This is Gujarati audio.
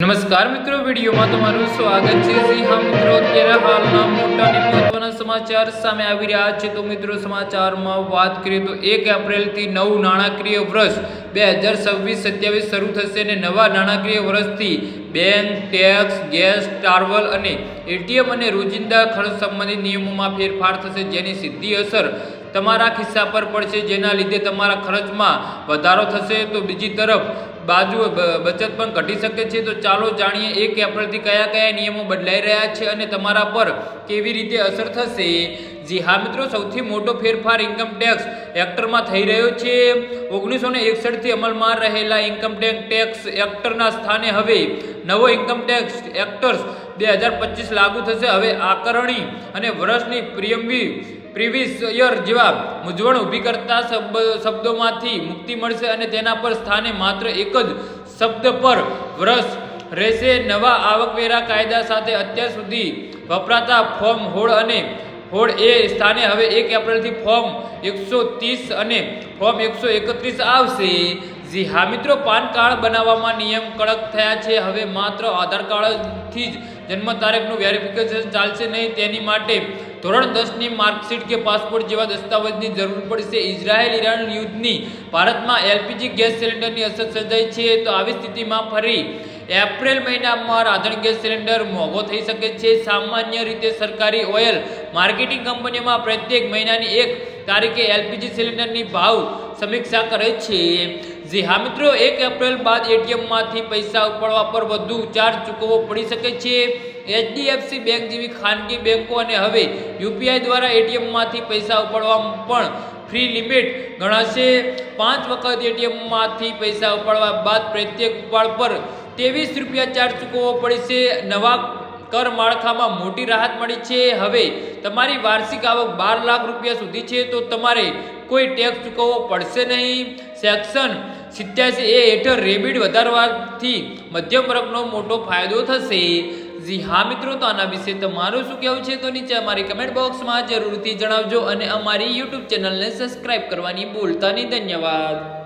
નમસ્કાર મિત્રો, વિડીયોમાં તમારું સ્વાગત છે। જી હા મિત્રો, અત્યારે હાલના મોટા અને મહત્વના સમાચાર સામે આવી રહ્યા છે। તો મિત્રો, સમાચારમાં વાત કરીએ તો 1 એપ્રિલથી નવું નાણાકીય વર્ષ 2026-27 શરૂ થશે અને નવા નાણાકીય વર્ષથી બેંક, ટેક્સ, ગેસ, ટ્રાવેલ અને એટીએમ અને રોજિંદા ખર્ચ સંબંધિત નિયમોમાં ફેરફાર થશે, જેની સીધી અસર તમારા ખિસ્સા પર પડશે, જેના લીધે તમારા ખર્ચમાં વધારો થશે તો બીજી તરફ બચત પણ ઘટી શકે છે। તો ચાલો જાણીએ 1 એપ્રિલથી કયા કયા નિયમો બદલાઈ રહ્યા છે અને તમારા પર કેવી રીતે અસર થશે। જી હા મિત્રો, સૌથી મોટો ફેરફાર ઇન્કમ ટેક્સ એક્ટમાં થઈ રહ્યો છે। 1961 થી અમલમાં રહેલા ઇન્કમ ટેક્સ એક્ટના સ્થાને હવે નવો ઇન્કમ ટેક્સ એક્ટ 2025 લાગુ થશે। હવે આકારણી અને વર્ષની પ્રીવિયસ યર જેવા મૂંઝવણ ઊભી કરતા શબ્દોમાંથી મુક્તિ મળશે અને તેના પર સ્થાને માત્ર એક જ શબ્દ પર વર્ષ રહેશે। નવા આવકવેરા કાયદા સાથે અત્યાર સુધી વપરાતા ફોર્મ હોળ અને હોળ એ સ્થાને હવે 1 એપ્રિલથી ફોર્મ 130 અને ફોર્મ 131 આવશે। જી હા મિત્રો, પાન કાર્ડ બનાવવામાં નિયમ કડક થયા છે। હવે માત્ર આધાર કાર્ડથી જ જન્મ તારીખનું વેરિફિકેશન ચાલશે નહીં, તેની માટે ધોરણ 10ની માર્કશીટ કે પાસપોર્ટ જેવા દસ્તાવેજની જરૂર પડશે। ઇઝરાયલ-ઈરાન યુદ્ધની ભારતમાં એલપીજી ગેસ સિલિન્ડરની અસર સર્જાઈ છે। તો આવી સ્થિતિમાં ફરી એપ્રિલ મહિનામાં રાંધણ ગેસ સિલિન્ડર મોંઘો થઈ શકે છે। સામાન્ય રીતે સરકારી ઓઇલ માર્કેટિંગ કંપનીઓમાં પ્રત્યેક મહિનાની 1 તારીખે એલપીજી સિલિન્ડરની ભાવ સમીક્ષા કરે છે। જી હા મિત્રો, 1 એપ્રિલ બાદ એટીએમમાંથી પૈસા ઉપાડવા પર વધુ ચાર્જ ચૂકવવો પડી શકે છે। એચડીએફસી બેંક જેવી ખાનગી બેંકો અને હવે યુપીઆઈ દ્વારા એટીએમમાંથી પૈસા ઉપાડવા પણ ફ્રી લિમિટ ગણાશે। 5 વખત એટીએમમાંથી પૈસા ઉપાડવા બાદ પ્રત્યેક ઉપાડ પર 23 રૂપિયા ચાર્જ ચૂકવવો પડશે। નવા કર માળખામાં મોટી રાહત મળી છે। હવે તમારી વાર્ષિક આવક 12 લાખ રૂપિયા સુધી છે તો તમારે કોઈ ટેક્સ ચૂકવવો પડશે નહીં। સેક્શન 87A હેઠળ રેબિટ વધારવાથી મધ્યમ વર્ગનો મોટો ફાયદો થશે। જી હા મિત્રો, તો આના વિશે તમારું શું કહેવું છે તો નીચે અમારી કમેન્ટ બોક્સમાં જરૂરથી જણાવજો અને અમારી યુટ્યુબ ચેનલને સબસ્ક્રાઇબ કરવાની ભૂલતા નહીં। ધન્યવાદ।